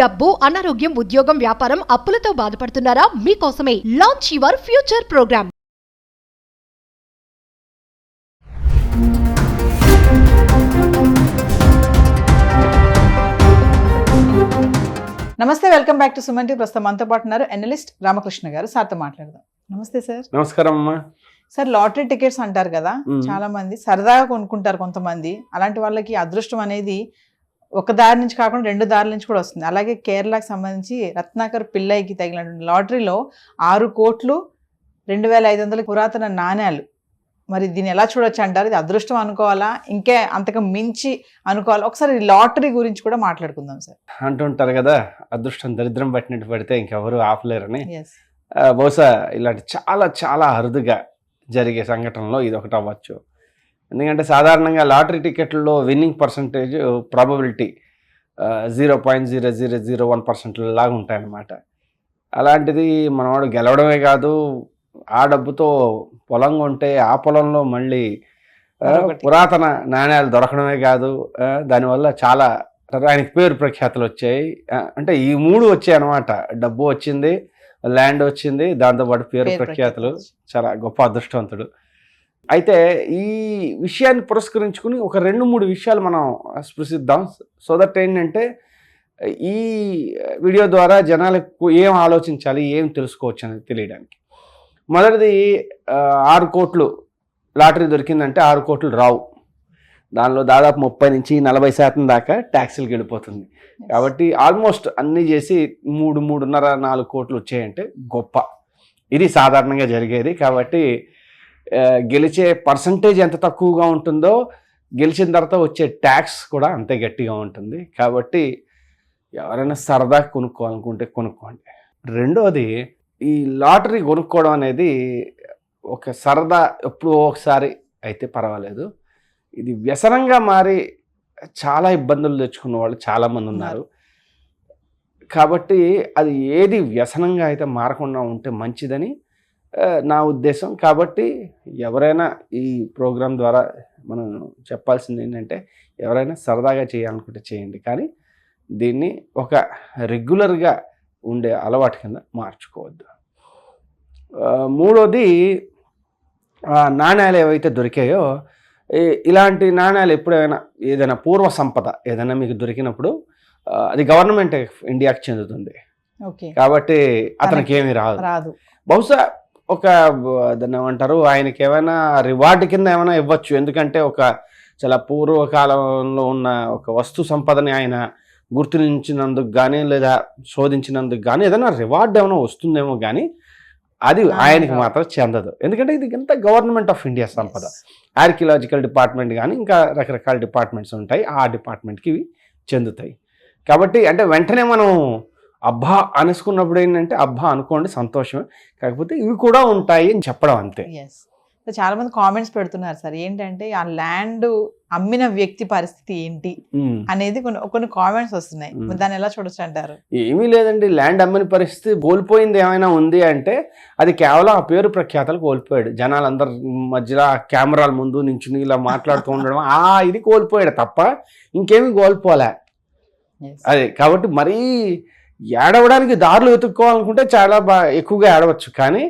డబ్బు, అనారోగ్యం, ఉద్యోగం, వ్యాపారం, అప్పులతో బాధపడుతున్నారా? మీకోసమే లాంచ్ యువర్ ఫ్యూచర్ ప్రోగ్రామ్. నమస్తే, welcome back to Suman TV. ప్రస్తుతం మనతో పాటు ఉన్నారు ఎనలిస్ట్ రామకృష్ణ గారు. సార్తో మాట్లాడదాం. నమస్తే సార్. నమస్కారం అమ్మా. సార్, లాటరీ టికెట్స్ అంటారు కదా, చాలా మంది సరదాగా కొనుక్కుంటారు. కొంతమంది అలాంటి వాళ్ళకి అదృష్టం అనేది ఒక దారి నుంచి కాకుండా రెండు దారుల నుంచి కూడా వస్తుంది. అలాగే కేరళకు సంబంధించి రత్నాకర్ పిల్లైకి తగిలినటువంటి లాటరీలో 6,02,500 పురాతన నాణ్యాలు. మరి దీన్ని ఎలా చూడొచ్చు అంటారు? ఇది అదృష్టం అనుకోవాలా, ఇంకే అంతకు మించి అనుకోవాలా? ఒకసారి లాటరీ గురించి కూడా మాట్లాడుకుందాం సార్. అంటుంటారు కదా, అదృష్టం దరిద్రం పట్టినట్టు పడితే ఇంకెవరు ఆపలేరని. బహుశా ఇలాంటి చాలా చాలా అరుదుగా జరిగే సంఘటనలో ఇది ఒకటి అవ్వచ్చు. ఎందుకంటే సాధారణంగా లాటరీ టికెట్లలో విన్నింగ్ పర్సంటేజ్ ప్రాబబిలిటీ 0.0001% లాగా ఉంటాయన్నమాట. అలాంటిది మనవాడు గెలవడమే కాదు, ఆ డబ్బుతో పొలం కొంటే ఆ పొలంలో మళ్ళీ పురాతన నాణ్యాలు దొరకడమే కాదు, దానివల్ల చాలా ఆయనకి పేరు ప్రఖ్యాతులు వచ్చాయి. అంటే ఈ మూడు వచ్చాయి అన్నమాట. డబ్బు వచ్చింది, ల్యాండ్ వచ్చింది, దాంతోపాటు పేరు ప్రఖ్యాతులు. చాలా గొప్ప అదృష్టవంతుడు. అయితే ఈ విషయాన్ని పురస్కరించుకుని ఒక 2-3 విషయాలు మనం స్పృశిద్దాం. సో దట్ ఏంటంటే ఈ వీడియో ద్వారా జనాలకు ఏం ఆలోచించాలి, ఏం తెలుసుకోవచ్చు అనేది తెలియడానికి. మొదటిది, 6 కోట్లు లాటరీ దొరికిందంటే 6 కోట్లు రావు. దానిలో దాదాపు 30-40% దాకా ట్యాక్సులు గెలిపోతుంది. కాబట్టి ఆల్మోస్ట్ అన్నీ చేసి 3-3.5-4 కోట్లు వచ్చాయంటే గొప్ప. ఇది సాధారణంగా జరిగేది. కాబట్టి గెలిచే పర్సంటేజ్ ఎంత తక్కువగా ఉంటుందో గెలిచిన తర్వాత వచ్చే ట్యాక్స్ కూడా అంతే గట్టిగా ఉంటుంది. కాబట్టి ఎవరైనా సరదా కొనుక్కోవాలనుకుంటే కొనుక్కోండి. రెండోది, ఈ లాటరీ కొనుక్కోవడం అనేది ఒక సరదా, ఎప్పుడో ఒకసారి అయితే పర్వాలేదు. ఇది వ్యసనంగా మారి చాలా ఇబ్బందులు తెచ్చుకున్న వాళ్ళు చాలామంది ఉన్నారు. కాబట్టి అది ఏది వ్యసనంగా అయితే మారకుండా ఉంటే మంచిదని నా ఉద్దేశం. కాబట్టి ఎవరైనా ఈ ప్రోగ్రాం ద్వారా మనం చెప్పాల్సింది ఏంటంటే, ఎవరైనా సరదాగా చేయాలనుకుంటే చేయండి, కానీ దీన్ని ఒక రెగ్యులర్గా ఉండే అలవాటు కింద మార్చుకోవద్దు. మూడోది, నాణ్యాలు ఏవైతే దొరికాయో, ఇలాంటి నాణ్యాలు ఎప్పుడైనా ఏదైనా పూర్వ సంపద ఏదైనా మీకు దొరికినప్పుడు అది గవర్నమెంట్ ఆఫ్ ఇండియాకి చెందుతుంది. కాబట్టి అతనికి ఏమీ రాదు. బహుశా ఒక దాన్ని ఏమంటారు, ఆయనకి ఏమైనా రివార్డు కింద ఏమైనా ఇవ్వచ్చు. ఎందుకంటే ఒక చాలా పూర్వకాలంలో ఉన్న ఒక వస్తు సంపదని ఆయన గుర్తించినందుకు కానీ లేదా శోధించినందుకు కానీ ఏదైనా రివార్డు ఏమైనా వస్తుందేమో, కానీ అది ఆయనకి మాత్రం చెందదు. ఎందుకంటే ఇది ఇంత గవర్నమెంట్ ఆఫ్ ఇండియా సంపద. ఆర్కియలాజికల్ డిపార్ట్మెంట్ కానీ ఇంకా రకరకాల డిపార్ట్మెంట్స్ ఉంటాయి, ఆ డిపార్ట్మెంట్కి ఇవి చెందుతాయి. కాబట్టి అంటే వెంటనే మనం అబ్బా అనేసుకున్నప్పుడు ఏంటంటే, అబ్బా అనుకోండి, సంతోషమే, కాకపోతే ఇవి కూడా ఉంటాయి అని చెప్పడం అంతే. చాలా మంది కామెంట్స్ పెడుతున్నారు సార్, ఏంటంటే ఆ ల్యాండ్ అమ్మిన వ్యక్తి పరిస్థితి ఏంటి అనేది కొన్ని కామెంట్స్ వస్తున్నాయి. దాన్ని ఎలా చూడొచ్చు అంటారు? ఏమీ లేదండి, ల్యాండ్ అమ్మిన పరిస్థితి కోల్పోయింది ఏమైనా ఉంది అంటే అది కేవలం ఆ పేరు ప్రఖ్యాతలు కోల్పోయాడు. జనాలందరి మధ్యలో కెమెరాల ముందు నించుని ఇలా మాట్లాడుతూ ఉండడం, ఇది కోల్పోయాడు తప్ప ఇంకేమీ కోల్పోలే. అదే కాబట్టి మరీ ఏడవడానికి దారులు వెతుక్కోవాలనుకుంటే చాలా ఎక్కువగా ఏడవచ్చు, కానీ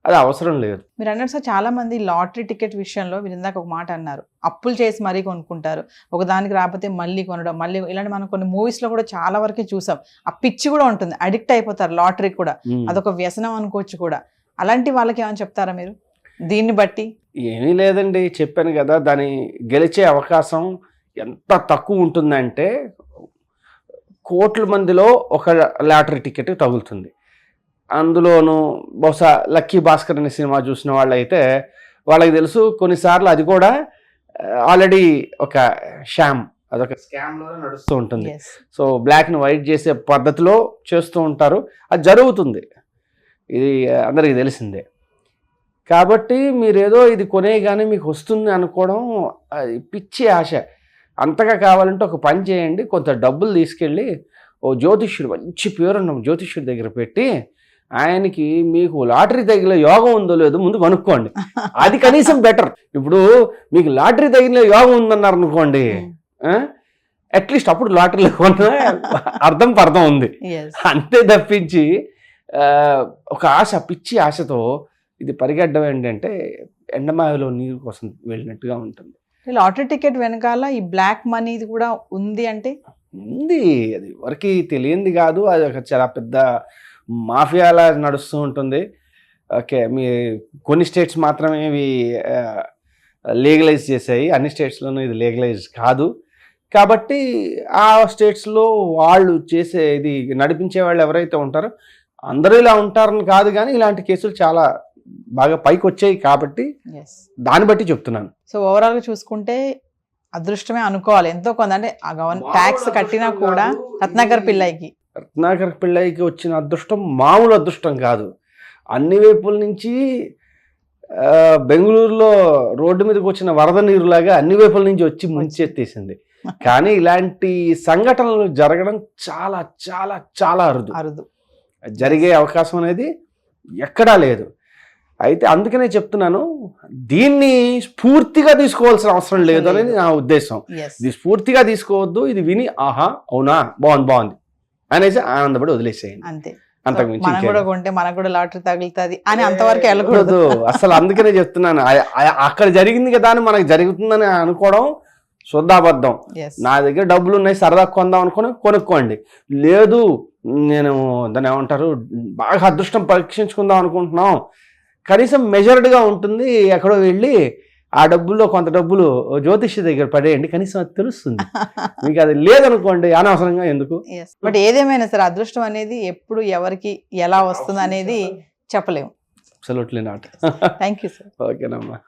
అది అవసరం లేదు. మీరు అన్నారు సార్, చాలా మంది లాటరీ టికెట్ విషయంలో మీరు ఇందాక ఒక మాట అన్నారు, అప్పులు చేసి మరీ కొనుక్కుంటారు, ఒకదానికి రాకపోతే మళ్ళీ కొనడం, మళ్ళీ ఇలాంటి మనం కొన్ని మూవీస్ లో కూడా చాలా వరకే చూసాం. ఆ పిచ్చి కూడా ఉంటుంది, అడిక్ట్ అయిపోతారు లాటరీ కూడా, అదొక వ్యసనం అనుకోవచ్చు కూడా. అలాంటి వాళ్ళకి ఏమైనా చెప్తారా మీరు దీన్ని బట్టి? ఏమీ లేదండి, చెప్పాను కదా, దాని గెలిచే అవకాశం ఎంత తక్కువ ఉంటుందంటే కోట్ల మందిలో ఒక లాటరీ టికెట్ తగులుతుంది. అందులోనూ బహుశా లక్కీ భాస్కర్ అనే సినిమా చూసిన వాళ్ళు అయితే వాళ్ళకి తెలుసు, కొన్నిసార్లు అది కూడా ఆల్రెడీ ఒక షామ్, అదొక స్కామ్లో నడుస్తూ ఉంటుంది. సో బ్లాక్ని వైట్ చేసే పద్ధతిలో చేస్తూ ఉంటారు, అది జరుగుతుంది, ఇది అందరికీ తెలిసిందే. కాబట్టి మీరేదో ఇది కొనేగానే మీకు వస్తుంది అనుకోవడం అది పిచ్చి ఆశ. అంతగా కావాలంటే ఒక పని చేయండి, కొంత డబ్బులు తీసుకెళ్ళి ఓ జ్యోతిష్యుడు, మంచి పేరున్న జ్యోతిష్యుడి దగ్గర పెట్టి ఆయనకి మీకు లాటరీ తగిలే యోగం ఉందో లేదో ముందు కనుక్కోండి. అది కనీసం బెటర్. ఇప్పుడు మీకు లాటరీ తగిలే యోగం ఉందన్నారు అనుకోండి, అట్లీస్ట్ అప్పుడు లాటరీలో కొన్న అర్థం పర్థం ఉంది. ఎస్ అంతే తప్పించి ఒక ఆశ, పిచ్చి ఆశతో ఇది పరిగెట్టడం ఏంటంటే ఎండమావిలో నీరు కోసం వెళ్ళినట్టుగా ఉంటుంది. లాటరీ టికెట్ వెనకాల ఈ బ్లాక్ మనీ కూడా ఉంది అంటే ఉంది, అది ఎవరికి తెలియంది కాదు, అది ఒక చాలా పెద్ద మాఫియాలా నడుస్తూ ఉంటుంది. ఓకే, మీ కొన్ని స్టేట్స్ మాత్రమే ఇవి లీగలైజ్ చేశాయి, అన్ని స్టేట్స్లోనూ ఇది లీగలైజ్ కాదు. కాబట్టి ఆ స్టేట్స్లో వాళ్ళు చేసే ఇది నడిపించే వాళ్ళు ఎవరైతే ఉంటారో అందరూ ఇలా ఉంటారని కాదు, కానీ ఇలాంటి కేసులు చాలా బాగా పైకి వచ్చాయి కాబట్టి ఎస్. దాన్ని బట్టి చెప్తున్నాను. సో ఓవరాల్ గా చూసుకుంటే అదృష్టమే అనుకోవాలి ఎంతో కొంత, అంటే ఆ ట్యాక్స్ కట్టినా కూడా రత్నాకర్ పిల్లయ్యకి రత్నాకర్ పిల్లయ్యకి వచ్చిన అదృష్టం మామూలు అదృష్టం కాదు. అన్ని వైపుల నుంచి బెంగళూరులో రోడ్డు మీదకి వచ్చిన వరద నీరులాగా అన్ని వైపుల నుంచి వచ్చి ముంచెత్తేసింది. కానీ ఇలాంటి సంఘటనలు జరగడం చాలా చాలా చాలా అరుదు. జరిగే అవకాశం అనేది ఎక్కడా లేదు. అయితే అందుకనే చెప్తున్నాను, దీన్ని స్ఫూర్తిగా తీసుకోవాల్సిన అవసరం లేదు అనేది నా ఉద్దేశం. ఇది స్ఫూర్తిగా తీసుకోవద్దు, ఇది విని ఆహా అవునా బాగుంది అనేసి ఆనందపడి వదిలేసేయండి. అంతే. అంతకుమించి మనం కూడా కొంటే మనకు కూడా లాటరీ తగులుతుంది అని అంతవరకు వెళ్ళకూడదు అసలు. అందుకనే చెప్తున్నాను, అక్కడ జరిగింది కదా అని మనకు జరుగుతుందని అనుకోవడం శుద్ధాబద్ధం. నా దగ్గర డబ్బులు ఉన్నాయి సరదా కొందాం అనుకుని కొనుక్కోండి, లేదు నేను దాన్ని ఏమంటారు బాగా అదృష్టం పరీక్షించుకుందాం అనుకుంటున్నాం, కనీసం మెజర్డ్గా ఉంటుంది, ఎక్కడో వెళ్ళి ఆ డబ్బుల్లో కొంత డబ్బులు జ్యోతిష్య దగ్గర పడేయండి, కనీసం అది తెలుస్తుంది. మీకు అది లేదనుకోండి అనవసరంగా ఎందుకు. బట్ ఏదేమైనా సరే అదృష్టం అనేది ఎప్పుడు ఎవరికి ఎలా వస్తుంది అనేది చెప్పలేము. Absolutely not. Thank you sir. ఓకేనమ్మా.